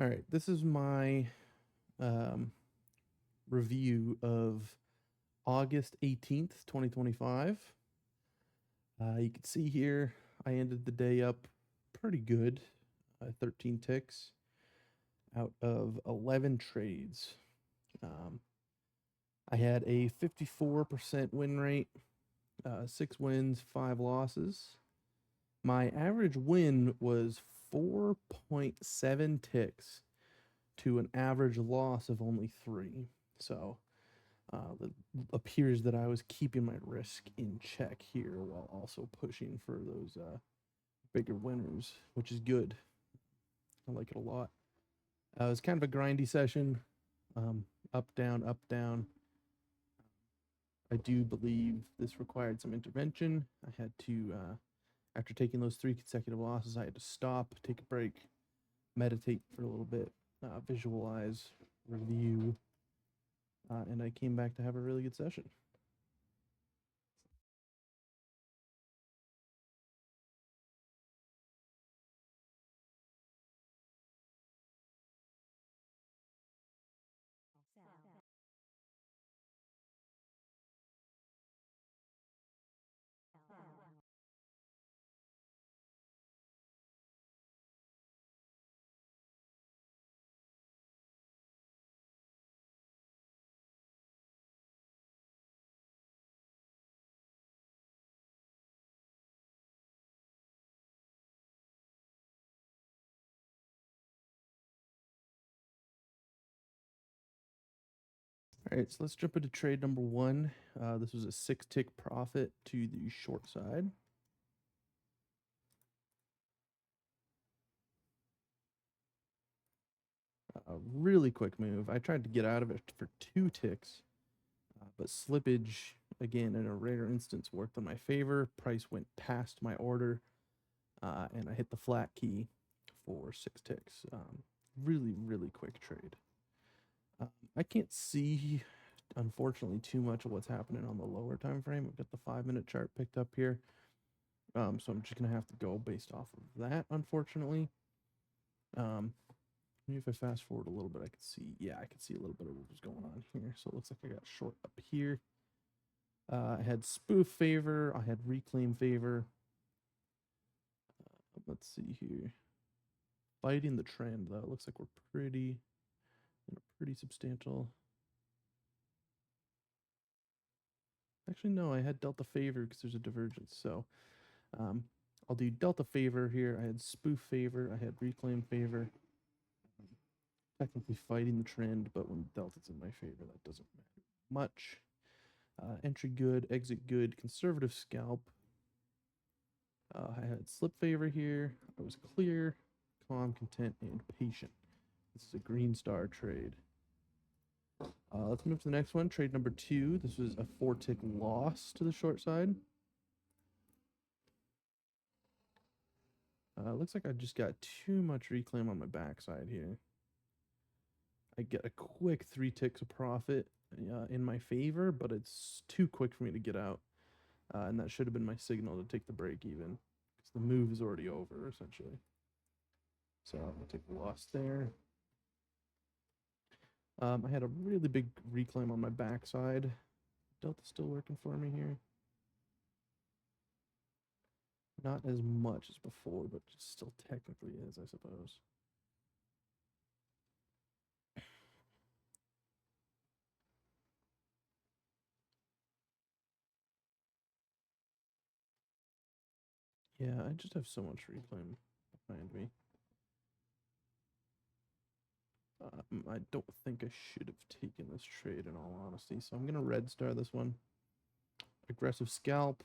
All right, this is my um, review of August 18th, 2025. You can see here I ended the day up pretty good, 13 ticks out of 11 trades. Um, I had a 54% win rate, 6 wins, 5 losses. My average win was 4.7 ticks to an average loss of only 3. So it appears that I was keeping my risk in check here while also pushing for those bigger winners, which is good. I like it a lot. It was kind of a grindy session, up, down, up, down. I do believe this required some intervention. I had to, after taking those 3 consecutive losses, I had to stop, take a break, meditate for a little bit, visualize, review, and I came back to have a really good session. All right, so let's jump into trade number one. This was a 6 tick profit to the short side. A really quick move. I tried to get out of it for 2 ticks, but slippage, again, in a rare instance, worked in my favor. Price went past my order, and I hit the flat key for 6 ticks. Really, really quick trade. I can't see, unfortunately, too much of what's happening on the lower time frame. I've got the 5-minute chart picked up here. So I'm just gonna have to go based off of that, unfortunately. Maybe if I fast forward a little bit, I could see. Yeah, I could see a little bit of what was going on here. So it looks like I got short up here. I had spoof favor. I had reclaim favor. Let's see here. Fighting the trend though. It looks like we're pretty in a pretty substantial. Actually, no, I had delta favor because there's a divergence. So I'll do delta favor here. I had spoof favor. I had reclaim favor. Technically fighting the trend, but when delta's in my favor, that doesn't matter much. Entry good, exit good, conservative scalp. I had slip favor here. I was clear, calm, content, and patient. This is a green star trade. Let's move to the next one. Trade number 2. This was a 4-tick loss to the short side. Looks like I just got too much reclaim on my backside here. I get a quick 3 ticks of profit in my favor, but it's too quick for me to get out. And that should have been my signal to take the break even, because the move is already over, essentially. So I'm going to take the loss there. I had a really big reclaim on my backside. Delta's still working for me here. Not as much as before, but still technically is, I suppose. Yeah, I just have so much reclaim behind me. I don't think I should have taken this trade in all honesty, so I'm going to red star this one. Aggressive scalp.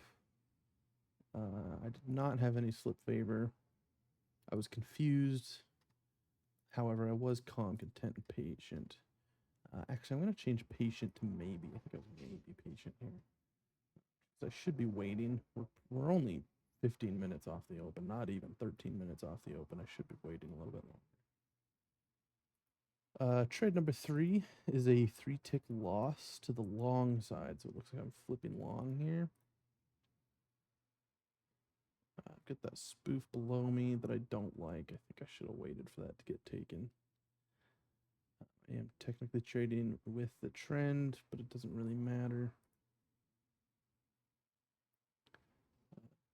I did not have any slip favor. I was confused. However, I was calm, content, and patient. Actually, I'm going to change patient to maybe. I think I was maybe patient here. So I should be waiting. We're only 15 minutes off the open, not even 13 minutes off the open. I should be waiting a little bit longer. Trade number 3 is a 3-tick loss to the long side. So it looks like I'm flipping long here. Get that spoof below me that I don't like. I think I should have waited for that to get taken. I am technically trading with the trend, but it doesn't really matter.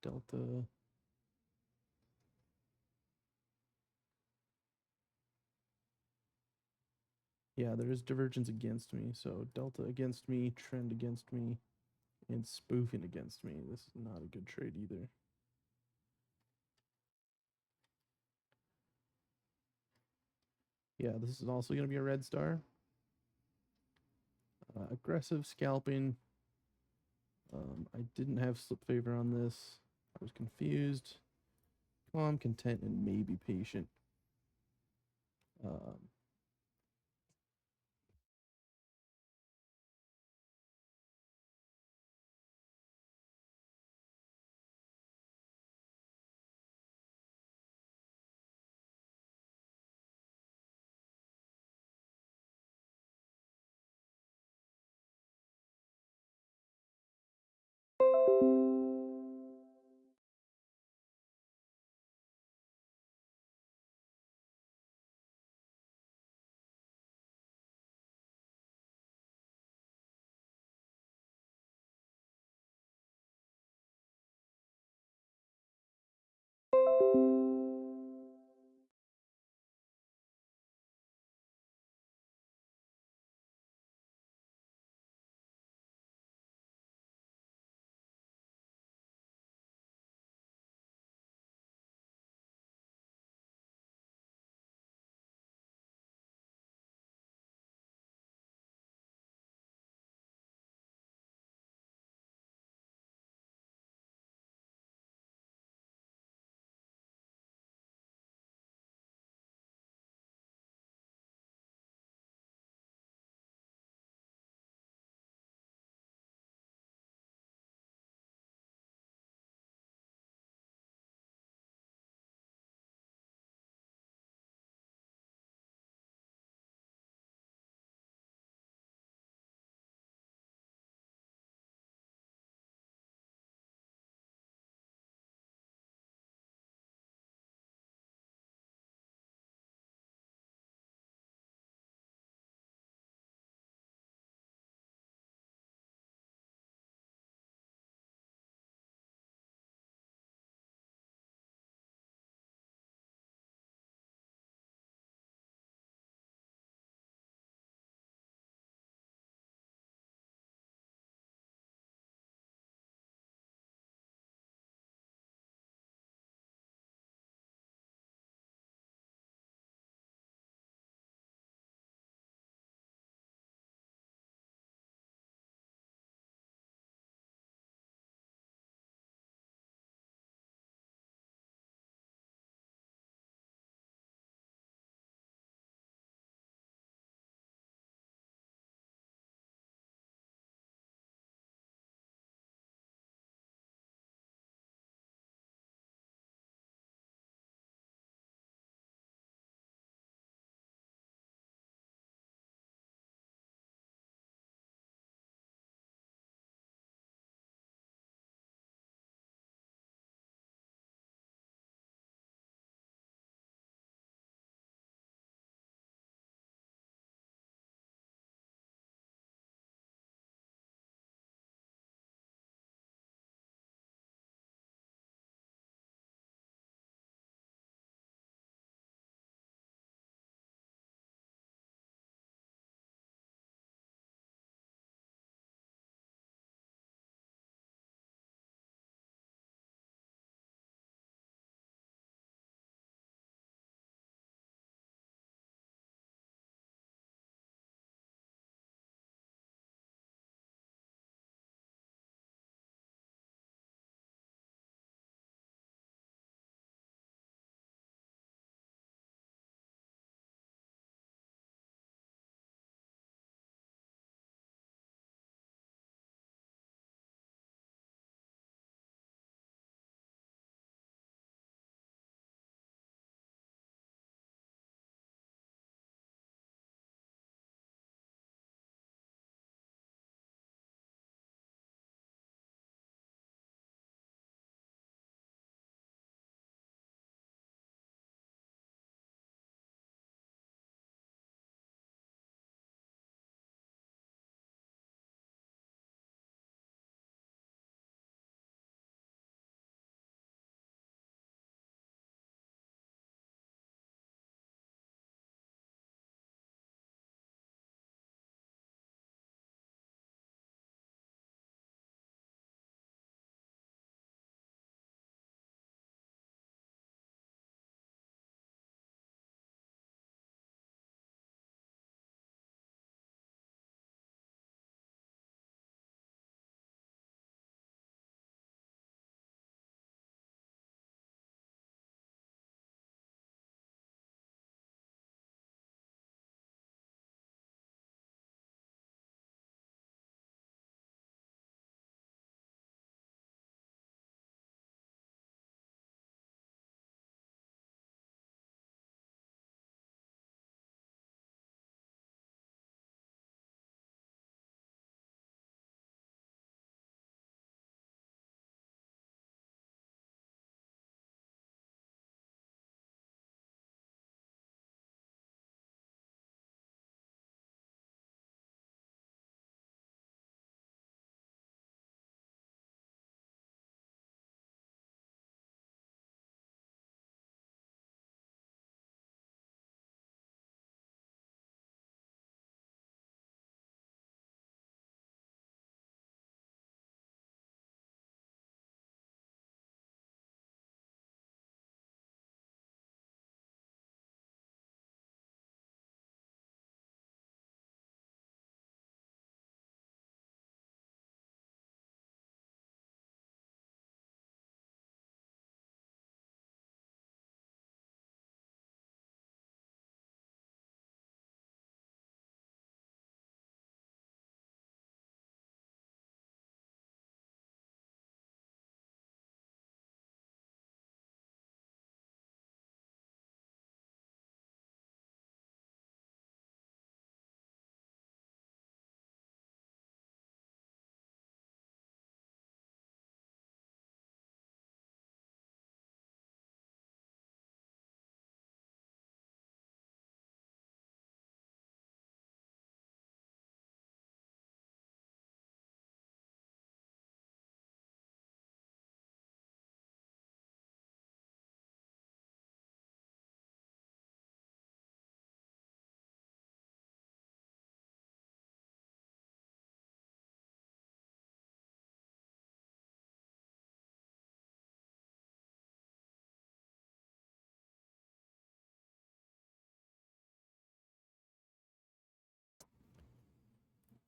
Delta. Yeah, there is divergence against me. So delta against me, trend against me, and spoofing against me. This is not a good trade either. Yeah, this is also going to be a red star. Aggressive scalping. I didn't have slip favor on this. I was confused. Calm, content, and maybe patient. Um,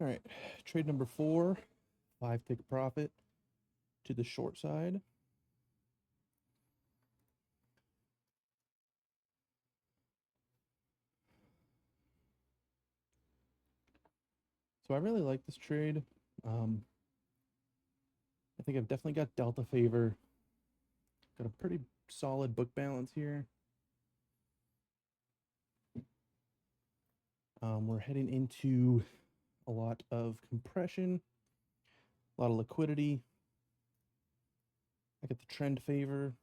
All right, trade number 4, 5 take a profit to the short side. So I really like this trade. I think I've definitely got delta favor. Got a pretty solid book balance here. We're heading into a lot of compression, a lot of liquidity. I get the trend favor.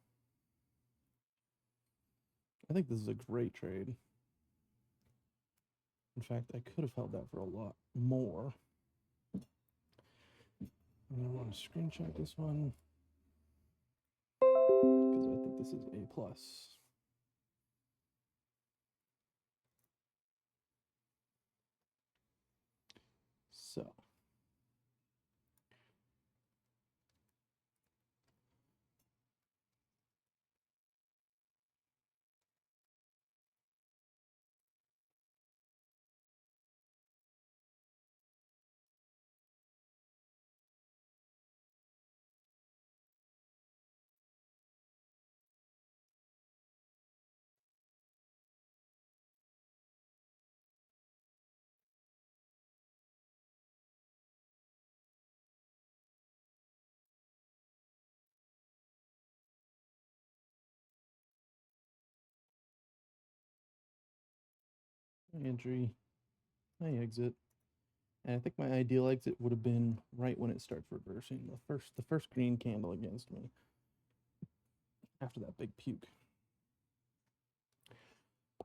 I think this is a great trade. In fact, I could have held that for a lot more. I want to screenshot this one because I think this is A plus. So my entry, my exit. And I think my ideal exit would have been right when it starts reversing, the first green candle against me after that big puke.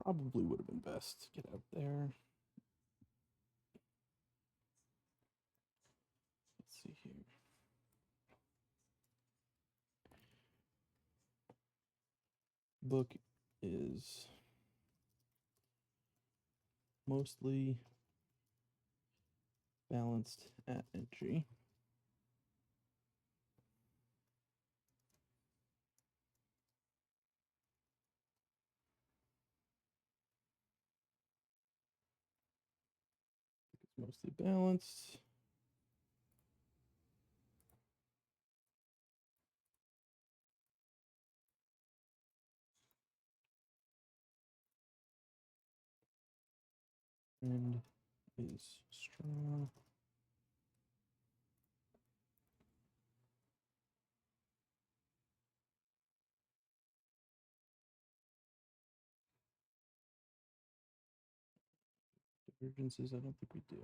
Probably would have been best to get out there. Let's see here. Book is mostly balanced at entry. It's mostly balanced. And is strong. Divergences, I don't think we do.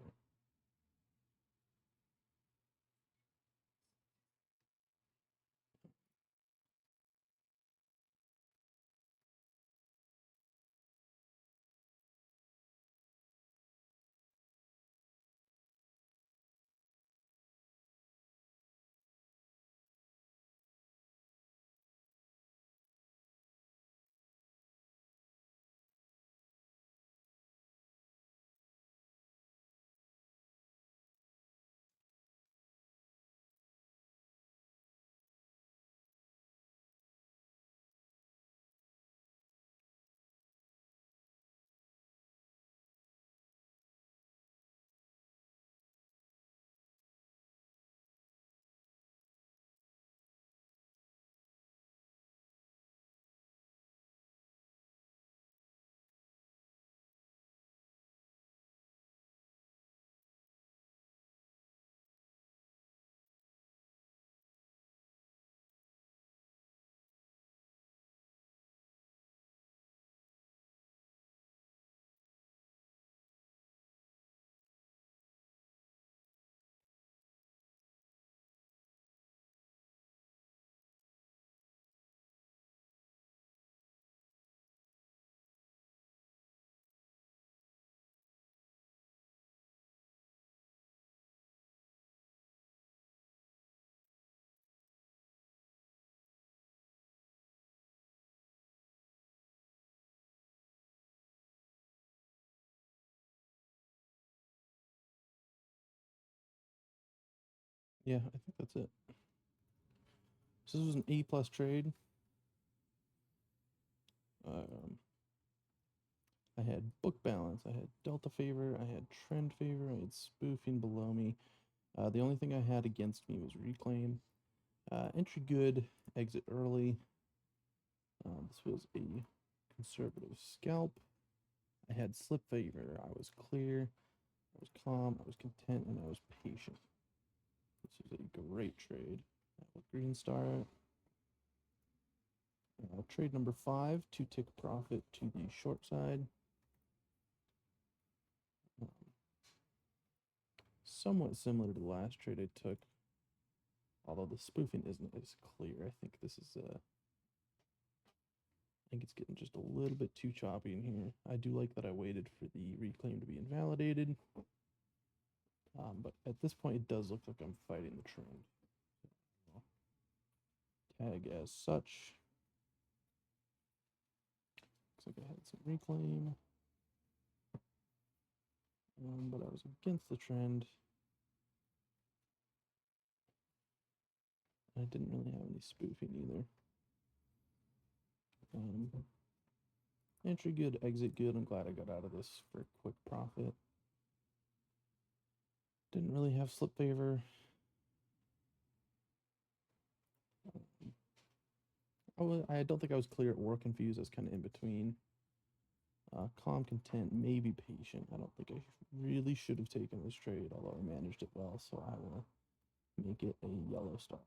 Yeah, I think that's it. So this was an A plus trade. I had book balance, I had delta favor, I had trend favor, I had spoofing below me. The only thing I had against me was reclaim. Entry good, exit early. This was a conservative scalp. I had slip favor. I was clear. I was calm. I was content, and I was patient. This is a great trade. Green star. Trade number 5, 2-tick profit to the short side. Um, somewhat similar to the last trade I took, although the spoofing isn't as clear. I think this is I think it's getting just a little bit too choppy in here. I do like that I waited for the reclaim to be invalidated. But at this point, it does look like I'm fighting the trend. Tag as such. Looks like I had some reclaim. But I was against the trend. I didn't really have any spoofing either. Entry good, exit good. I'm glad I got out of this for a quick profit. Didn't really have slip favor. I don't think I was clear or confused. I was kind of in between. Calm, content, maybe patient. I don't think I really should have taken this trade, although I managed it well, so I will make it a yellow star.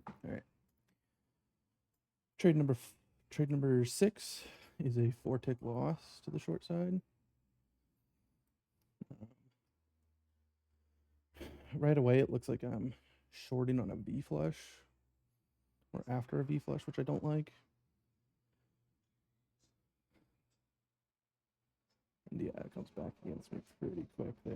All right. Trade number 6 is a 4-tick loss to the short side. Right away, it looks like I'm shorting on a V flush or after a V flush, which I don't like. And yeah, it comes back against me pretty quick there.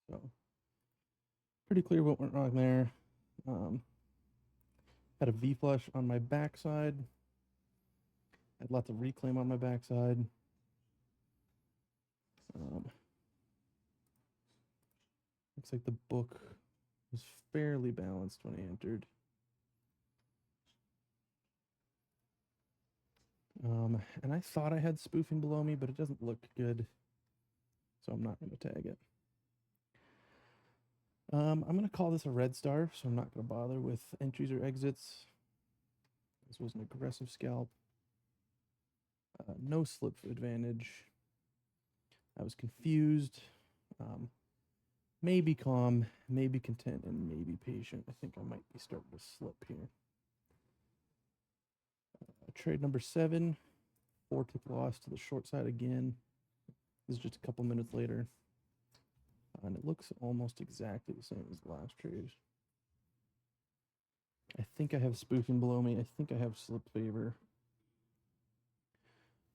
So pretty clear what went wrong there. Had a V flush on my backside. Had lots of reclaim on my backside. Looks like the book was fairly balanced when I entered. And I thought I had spoofing below me, but it doesn't look good. So I'm not going to tag it. I'm going to call this a red star, so I'm not going to bother with entries or exits. This was an aggressive scalp. No slip advantage. I was confused. Maybe calm, maybe content, and maybe patient. I think I might be starting to slip here. Trade number 7, 4-tick loss to the short side again. This is just a couple minutes later. And it looks almost exactly the same as the last trade. I think I have spoofing below me. I think I have slip favor.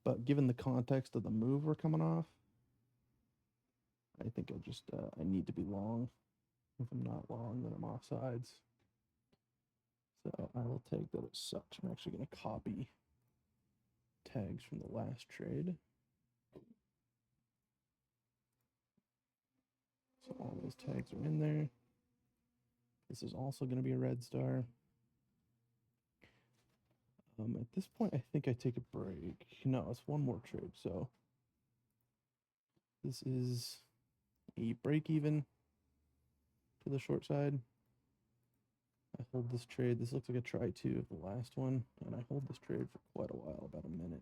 But given the context of the move we're coming off, I think I need to be long. If I'm not long, then I'm off sides. So I will take that as such. I'm actually going to copy tags from the last trade. So all those tags are in there. This is also going to be a red star. At this point, I think I take a break. No, it's one more trade. So this is a break even to the short side. I hold this trade. This looks like a try two of the last one, and I hold this trade for quite a while, about a minute.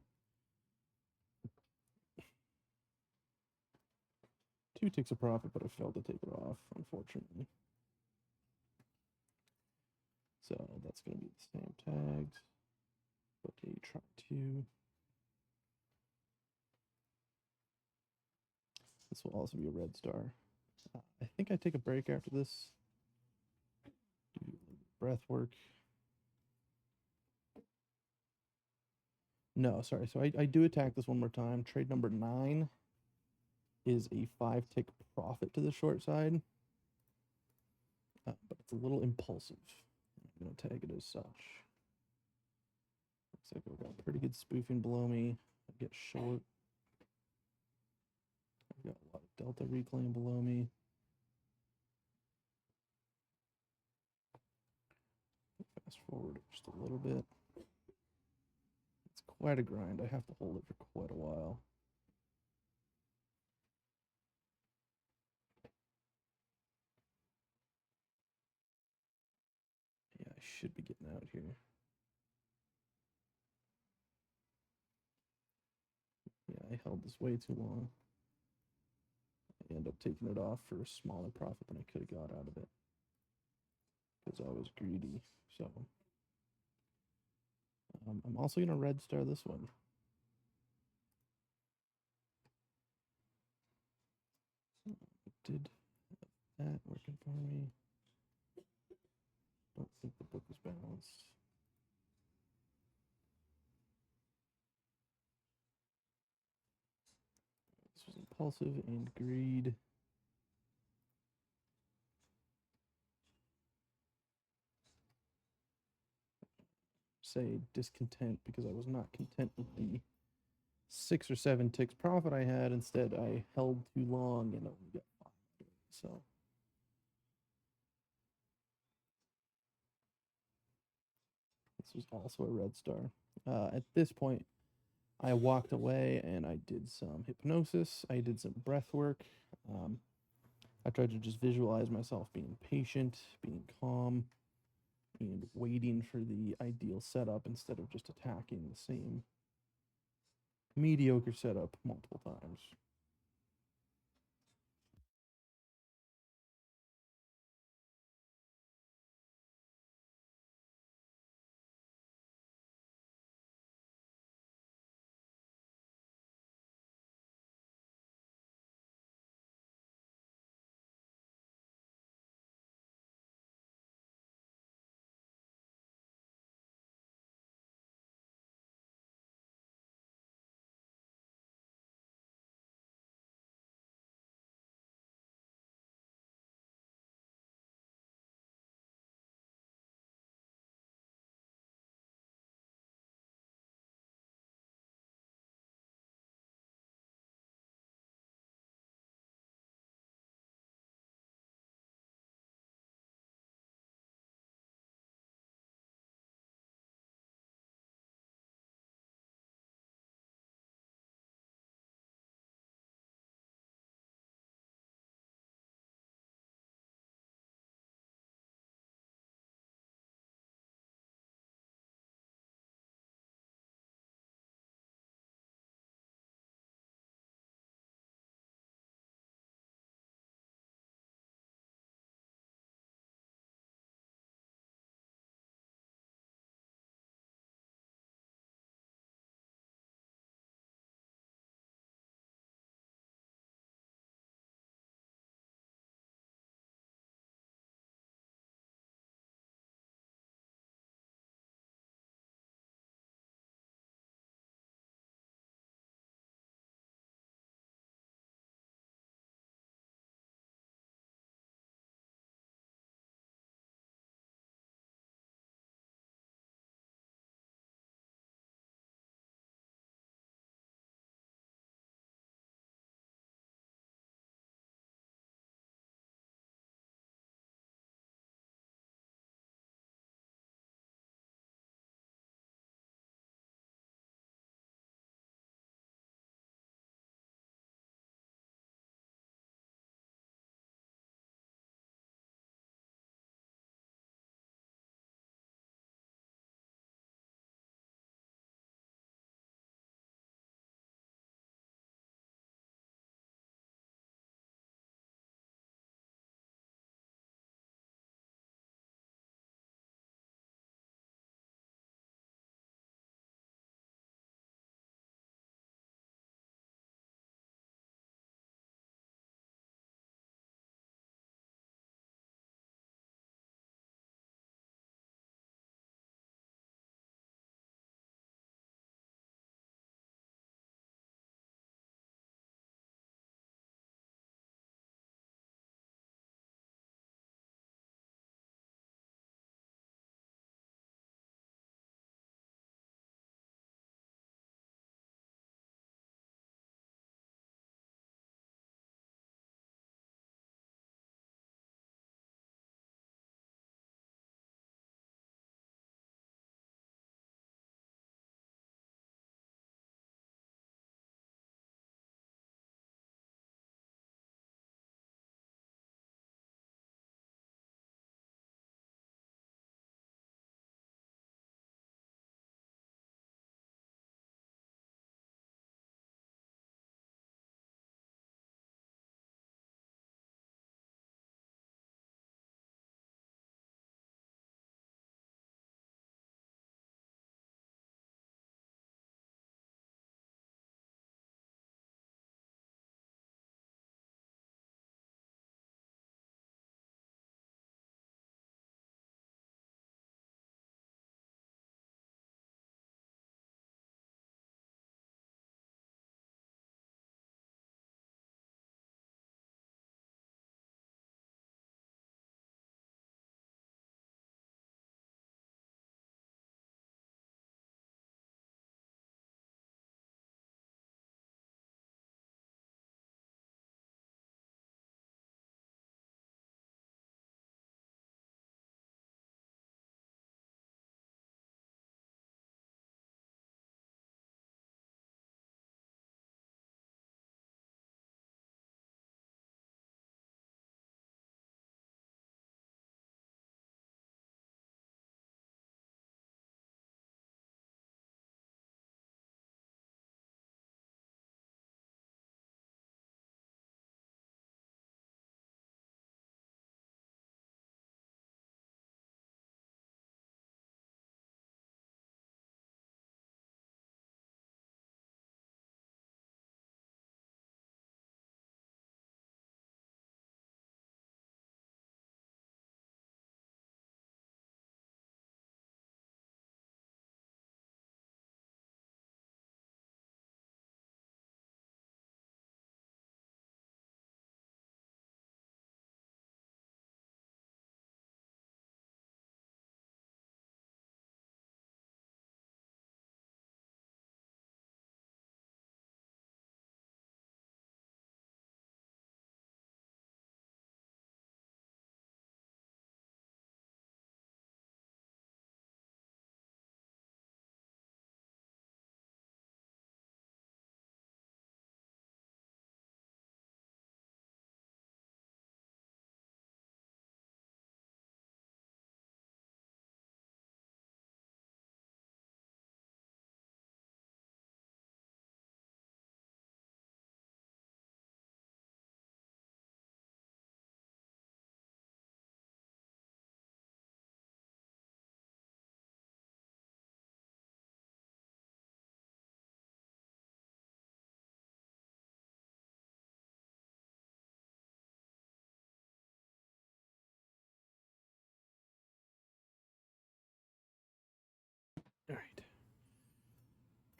2 ticks of profit, but I failed to take it off, unfortunately. So that's going to be the same tags, but a try two. This will also be a red star. I think I take a break after this. Do breath work. No, sorry. So I do attack this one more time. Trade number 9 is a 5-tick profit to the short side, but it's a little impulsive. I'm going to tag it as such. Looks like I've got pretty good spoofing below me. I get short. I've got a lot of delta reclaim below me. Fast forward just a little bit. It's quite a grind. I have to hold it for quite a while. Yeah, I should be getting out here. Yeah, I held this way too long. I end up taking it off for a smaller profit than I could have got out of it because I was greedy. So I'm also going to red star this one. Did that working for me? Don't think the book is balanced. This was impulsive and greed. Say discontent because I was not content with the 6 or 7 ticks profit I had. Instead, I held too long and only got 5. So this was also a red star. At this point, I walked away and I did some hypnosis. I did some breath work. I tried to just visualize myself being patient, being calm, and waiting for the ideal setup instead of just attacking the same mediocre setup multiple times.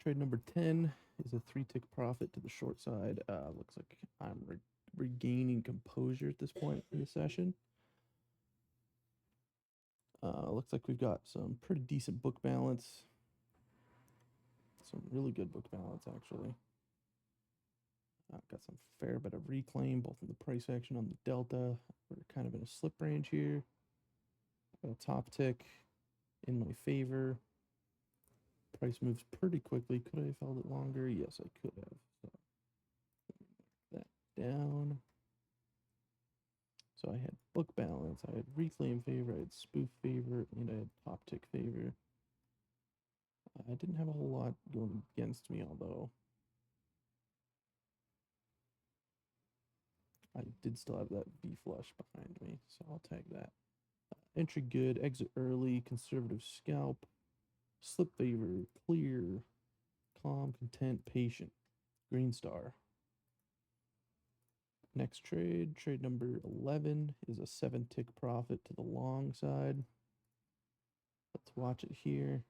Trade number 10 is a 3-tick profit to the short side. Looks like I'm regaining composure at this point in the session. Looks like we've got some pretty decent book balance. Some really good book balance, actually. Got some fair bit of reclaim, both in the price action on the delta. We're kind of in a slip range here. Got a top tick in my favor. Price moves pretty quickly. Could I have held it longer? Yes, I could have. So that down. So I had book balance, I had reclaim favor, I had spoof favor, and I had top tick favor. I didn't have a whole lot going against me, although I did still have that B flush behind me, so I'll tag that. Entry good, exit early, conservative scalp, slip favor, clear, calm, content, patient, green star. Next trade, trade number 11 is a 7-tick profit to the long side. Let's watch it here.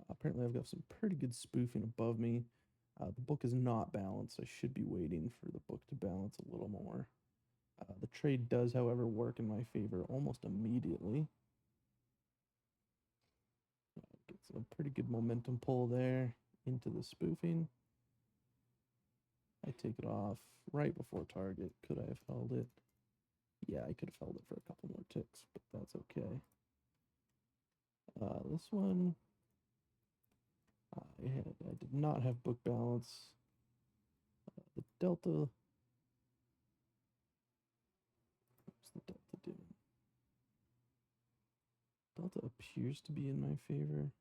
Apparently I've got some pretty good spoofing above me. The book is not balanced. I should be waiting for the book to balance a little more. The trade does, however, work in my favor almost immediately. Gets a pretty good momentum pull there into the spoofing. I take it off right before target. Could I have held it? Yeah, I could have held it for a couple more ticks, but that's okay. This one, I did not have book balance. The delta, what's the delta doing? Delta appears to be in my favor.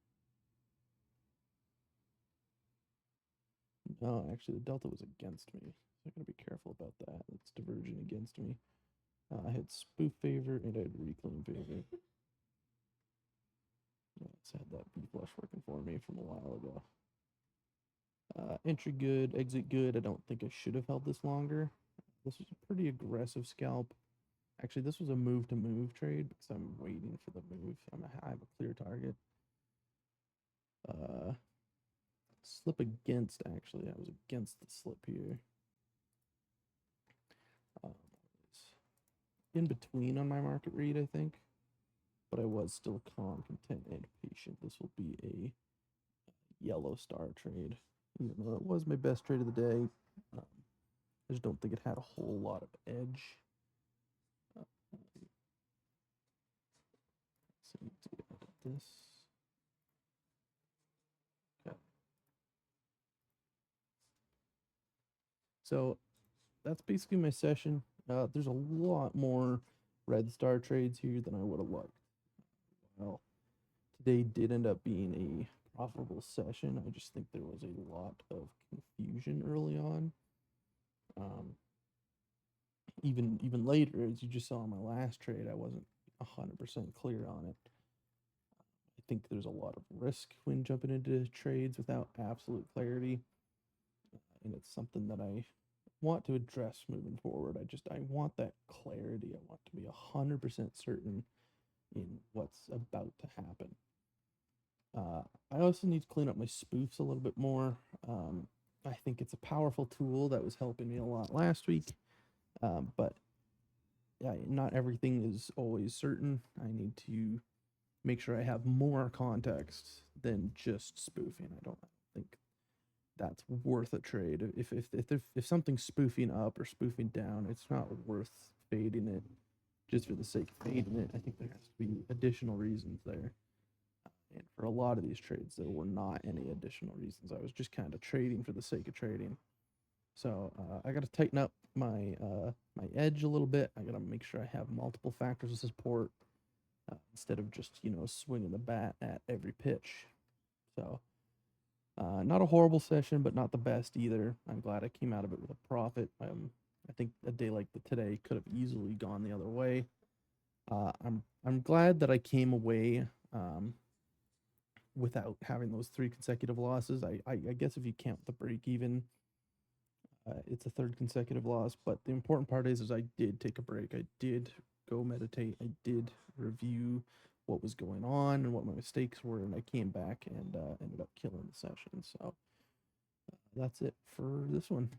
No, actually, the delta was against me. So I gotta be careful about that. It's diverging against me. I had spoof favor and I had reclaim favor. Let's had that B flush working for me from a while ago. Entry good, exit good. I don't think I should have held this longer. This was a pretty aggressive scalp. Actually, this was a move to move trade because I'm waiting for the move. I have a clear target. Slip against, actually. I was against the slip here. In between on my market read, I think. But I was still calm, content, and patient. This will be a yellow star trade. Even though it was my best trade of the day, I just don't think it had a whole lot of edge. So I need to edit this. Okay. So that's basically my session. There's a lot more red star trades here than I would have liked. Well, today did end up being a profitable session. I just think there was a lot of confusion early on. Even later, as you just saw in my last trade, I wasn't 100% clear on it. I think there's a lot of risk when jumping into trades without absolute clarity, and it's something that I want to address moving forward. I want that clarity. I want to be 100% certain in what's about to happen. I also need to clean up my spoofs a little bit more. I think it's a powerful tool that was helping me a lot last week, but yeah, not everything is always certain. I need to make sure I have more context than just spoofing. I don't think that's worth a trade. If something's spoofing up or spoofing down, it's not worth fading it just for the sake of fading it. I think there has to be additional reasons there. And for a lot of these trades, there were not any additional reasons. I was just kind of trading for the sake of trading. So I got to tighten up my my edge a little bit. I got to make sure I have multiple factors of support instead of just swinging the bat at every pitch. So not a horrible session, but not the best either. I'm glad I came out of it with a profit. I think a day like today could have easily gone the other way. I'm glad that I came away without having those 3 consecutive losses. I guess if you count the break even, it's a 3rd consecutive loss. But the important part is I did take a break. I did go meditate. I did review what was going on and what my mistakes were, and I came back and ended up killing the session. So that's it for this one.